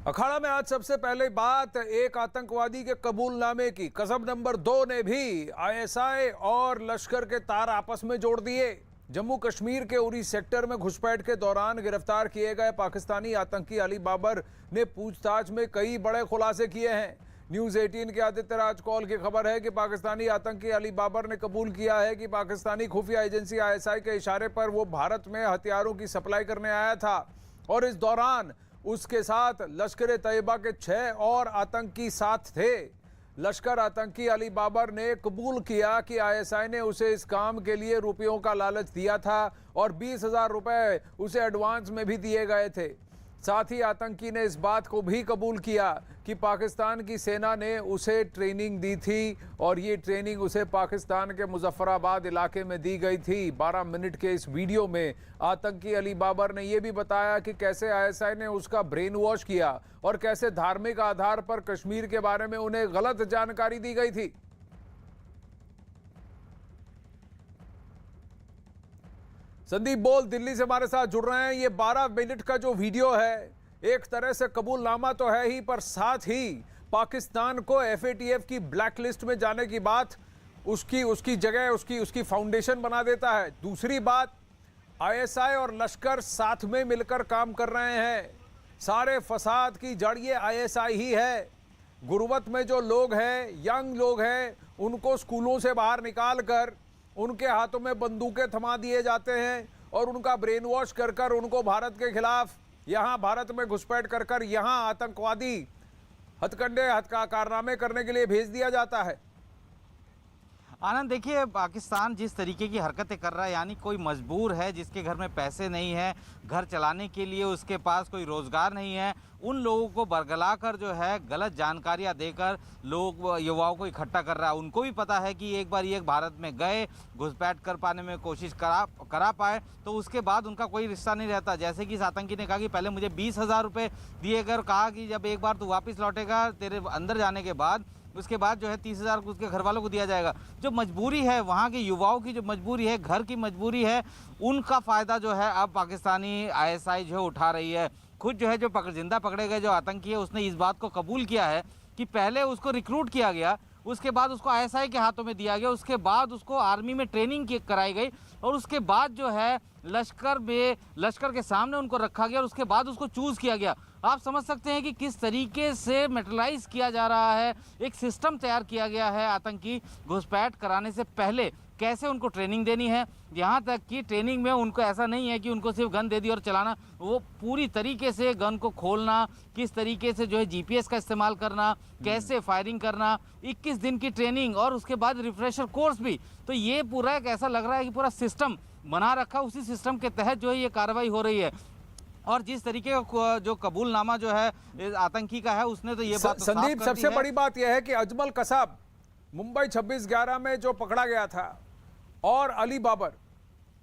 अखाड़ा में आज सबसे पहले बात एक आतंकवादी के कबूलनामे की। कसम नंबर 2 ने भी आईएसआई और लश्कर के तार आपस में जोड़ दिए। जम्मू कश्मीर के उरी सेक्टर में घुसपैठ के दौरान गिरफ्तार किए गए पाकिस्तानी आतंकी अली बाबर ने पूछताछ में कई बड़े खुलासे किए हैं। न्यूज 18 के आदित्य राज कौल की खबर है कि पाकिस्तानी आतंकी अली बाबर ने कबूल किया है कि पाकिस्तानी खुफिया एजेंसी आईएसआई के इशारे पर वो भारत में हथियारों की सप्लाई करने आया था और इस दौरान उसके साथ लश्कर तैयबा के 6 और आतंकी साथ थे। लश्कर आतंकी अली बाबर ने कबूल किया कि आईएसआई ने उसे इस काम के लिए रुपयों का लालच दिया था और 20,000 रुपए उसे एडवांस में भी दिए गए थे। साथ ही आतंकी ने इस बात को भी कबूल किया कि पाकिस्तान की सेना ने उसे ट्रेनिंग दी थी और ये ट्रेनिंग उसे पाकिस्तान के मुजफ्फराबाद इलाके में दी गई थी। 12 मिनट के इस वीडियो में आतंकी अली बाबर ने यह भी बताया कि कैसे आईएसआई ने उसका ब्रेन वॉश किया और कैसे धार्मिक आधार पर कश्मीर के बारे में उन्हें गलत जानकारी दी गई थी। संदीप बोल दिल्ली से हमारे साथ जुड़ रहे हैं। ये 12 मिनट का जो वीडियो है एक तरह से कबूलनामा तो है ही, पर साथ ही पाकिस्तान को एफएटीएफ की ब्लैक लिस्ट में जाने की बात उसकी जगह उसकी फाउंडेशन बना देता है। दूसरी बात, आईएसआई और लश्कर साथ में मिलकर काम कर रहे हैं। सारे फसाद की जड़ ये आईएसआई ही है। गुर्बत में जो लोग हैं, यंग लोग हैं, उनको स्कूलों से बाहर निकाल कर उनके हाथों में बंदूकें थमा दिए जाते हैं और उनका ब्रेन वॉश कर कर उनको भारत के खिलाफ यहाँ भारत में घुसपैठ कर कर यहाँ आतंकवादी हथकंडे कारनामे करने के लिए भेज दिया जाता है। आनंद, देखिए पाकिस्तान जिस तरीके की हरकतें कर रहा है, यानी कोई मजबूर है जिसके घर में पैसे नहीं है, घर चलाने के लिए उसके पास कोई रोज़गार नहीं है, उन लोगों को बरगला कर जो है गलत जानकारियां देकर लोग युवाओं को इकट्ठा कर रहा है। उनको भी पता है कि एक बार ये भारत में गए, घुसपैठ कर पाने में कोशिश करा पाए तो उसके बाद उनका कोई रिश्ता नहीं रहता। जैसे कि इस आतंकी ने कहा कि पहले मुझे 20,000 रुपये दिए कर, कहा कि जब एक बार तू वापस लौटेगा तेरे अंदर जाने के बाद उसके बाद जो है 30,000 उसके घर वालों को दिया जाएगा। जो मजबूरी है वहाँ के युवाओं की, जो मजबूरी है, घर की मजबूरी है, उनका फ़ायदा जो है अब पाकिस्तानी आईएसआई जो है उठा रही है। खुद जो है जो जिंदा पकड़े गए जो आतंकी है उसने इस बात को कबूल किया है कि पहले उसको रिक्रूट किया गया, उसके बाद उसको आईएसआई के हाथों में दिया गया, उसके बाद उसको आर्मी में ट्रेनिंग कराई गई और उसके बाद जो है लश्कर के सामने उनको रखा गया और उसके बाद उसको चूज़ किया गया। आप समझ सकते हैं कि किस तरीके से मेटलाइज किया जा रहा है, एक सिस्टम तैयार किया गया है आतंकी घुसपैठ कराने से पहले कैसे उनको ट्रेनिंग देनी है। यहाँ तक कि ट्रेनिंग में उनको ऐसा नहीं है कि उनको सिर्फ गन दे दी और चलाना, वो पूरी तरीके से गन को खोलना, किस तरीके से जो है जीपीएस का इस्तेमाल करना, कैसे फायरिंग करना, 21 दिन की ट्रेनिंग और उसके बाद रिफ्रेशर कोर्स भी। तो ये पूरा एक ऐसा लग रहा है कि पूरा सिस्टम बना रखा, उसी सिस्टम के तहत जो है ये कार्रवाई हो रही है। और जिस तरीके का जो कबूलनामा जो है आतंकी का है उसने तो ये बात तो संदीप, सबसे बड़ी बात यह है कि अजमल कसाब मुंबई 26/11 में जो पकड़ा गया था और अली बाबर,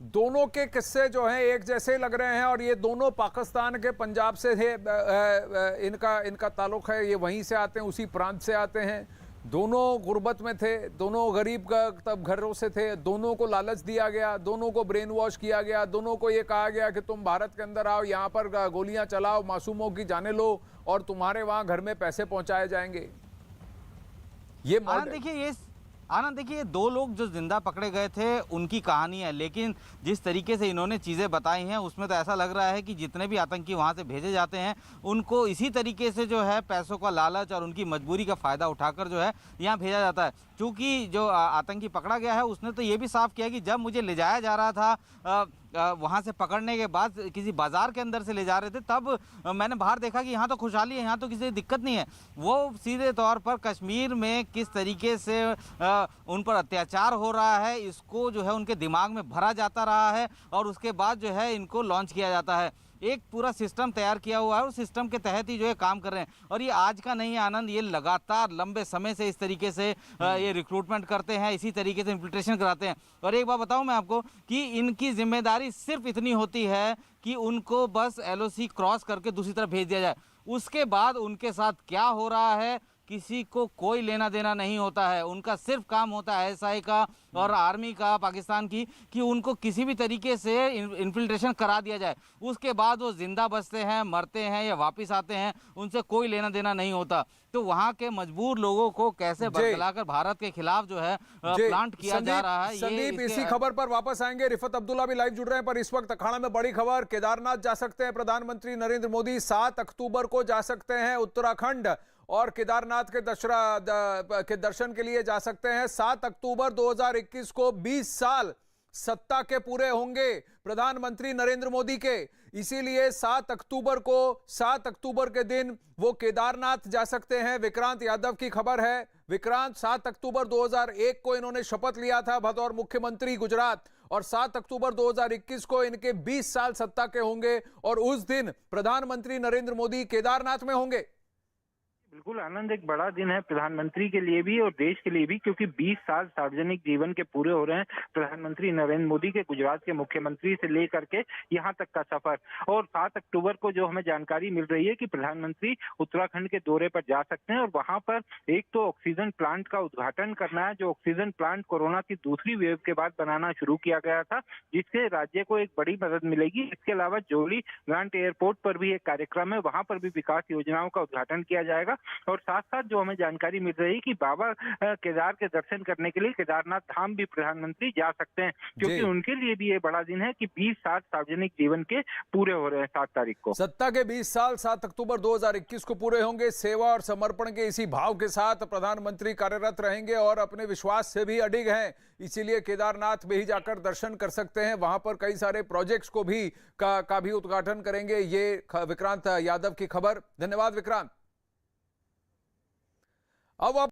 दोनों के किस्से जो हैं एक जैसे लग रहे हैं और ये दोनों पाकिस्तान के पंजाब से थे। इनका ताल्लुक है, ये वहीं से आते हैं, उसी प्रांत से आते हैं। दोनों गुर्बत में थे, दोनों गरीब तब घरों से थे, दोनों को लालच दिया गया, दोनों को ब्रेन वॉश किया गया, दोनों को ये कहा गया कि तुम भारत के अंदर आओ, यहाँ पर गोलियां चलाओ, मासूमों की जाने लो और तुम्हारे वहाँ घर में पैसे पहुँचाए जाएंगे। ये आनंद देखिए, ये 2 लोग जो जिंदा पकड़े गए थे उनकी कहानी है, लेकिन जिस तरीके से इन्होंने चीज़ें बताई हैं उसमें तो ऐसा लग रहा है कि जितने भी आतंकी वहाँ से भेजे जाते हैं उनको इसी तरीके से जो है पैसों का लालच और उनकी मजबूरी का फ़ायदा उठाकर जो है यहाँ भेजा जाता है। क्योंकि जो आतंकी पकड़ा गया है उसने तो ये भी साफ किया कि जब मुझे ले जाया जा रहा था वहाँ से पकड़ने के बाद किसी बाज़ार के अंदर से ले जा रहे थे, तब मैंने बाहर देखा कि यहाँ तो खुशहाली है, यहाँ तो किसी दिक्कत नहीं है। वो सीधे तौर पर कश्मीर में किस तरीके से उन पर अत्याचार हो रहा है इसको जो है उनके दिमाग में भरा जाता रहा है और उसके बाद जो है इनको लॉन्च किया जाता है। एक पूरा सिस्टम तैयार किया हुआ है और सिस्टम के तहत ही जो है काम कर रहे हैं। और ये आज का नहीं है आनंद, ये लगातार लंबे समय से इस तरीके से ये रिक्रूटमेंट करते हैं, इसी तरीके से इन्फिल्ट्रेशन कराते हैं। और एक बात बताऊं मैं आपको कि इनकी जिम्मेदारी सिर्फ इतनी होती है कि उनको बस LOC क्रॉस करके दूसरी तरफ भेज दिया जाए। उसके बाद उनके साथ क्या हो रहा है, किसी को कोई लेना देना नहीं होता है। उनका सिर्फ काम होता है आईएसआई का और आर्मी का पाकिस्तान की कि उनको किसी भी तरीके से इन्फिल्ट्रेशन करा दिया जाए, उसके बाद वो जिंदा बचते हैं, मरते हैं या वापस आते हैं, उनसे कोई लेना देना नहीं होता। तो वहाँ के मजबूर लोगों को कैसे बरगलाकर भारत के खिलाफ जो है प्लांट किया जा रहा है। संदीप, इसी खबर पर वापस आएंगे। रिफत अब्दुल्ला भी लाइव जुड़ रहे हैं, पर इस वक्त अखाड़ा में बड़ी खबर, केदारनाथ जा सकते हैं प्रधानमंत्री नरेंद्र मोदी। 7 अक्टूबर को जा सकते हैं उत्तराखंड और केदारनाथ के दर्शन के लिए जा सकते हैं। 7 अक्टूबर 2021 को 20 साल सत्ता के पूरे होंगे प्रधानमंत्री नरेंद्र मोदी के। इसीलिए 7 अक्टूबर के दिन वो केदारनाथ जा सकते हैं। विक्रांत यादव की खबर है। विक्रांत, 7 अक्टूबर 2001 को इन्होंने शपथ लिया था बतौर मुख्यमंत्री गुजरात, और 7 अक्टूबर 2021 को इनके 20 साल सत्ता के होंगे और उस दिन प्रधानमंत्री नरेंद्र मोदी केदारनाथ में होंगे। बिल्कुल आनंद, एक बड़ा दिन है प्रधानमंत्री के लिए भी और देश के लिए भी, क्योंकि 20 साल सार्वजनिक जीवन के पूरे हो रहे हैं प्रधानमंत्री नरेंद्र मोदी के। गुजरात के मुख्यमंत्री से लेकर के यहाँ तक का सफर। और 7 अक्टूबर को जो हमें जानकारी मिल रही है कि प्रधानमंत्री उत्तराखंड के दौरे पर जा सकते हैं और वहां पर एक तो ऑक्सीजन प्लांट का उद्घाटन करना है, जो ऑक्सीजन प्लांट कोरोना की दूसरी वेव के बाद बनाना शुरू किया गया था, जिससे राज्य को एक बड़ी मदद मिलेगी। इसके अलावा जोली ग्रांट एयरपोर्ट पर भी एक कार्यक्रम है, वहां पर भी विकास योजनाओं का उद्घाटन किया जाएगा। और साथ साथ जो हमें जानकारी मिल रही है कि बाबा केदार के दर्शन करने के लिए केदारनाथ धाम भी प्रधानमंत्री जा सकते हैं, क्योंकि उनके लिए भी ये बड़ा दिन है कि 20 साल सार्वजनिक जीवन के पूरे हो रहे हैं 7 तारीख को। सत्ता के 20 साल 7 अक्टूबर 2021 को पूरे होंगे। सेवा और समर्पण के इसी भाव के साथ प्रधानमंत्री कार्यरत रहेंगे और अपने विश्वास से भी अडिग हैं। इसीलिए केदारनाथ में ही जाकर दर्शन कर सकते हैं। वहां पर कई सारे प्रोजेक्ट्स को भी का भी उद्घाटन करेंगे। ये विक्रांत यादव की खबर। धन्यवाद विक्रांत। अब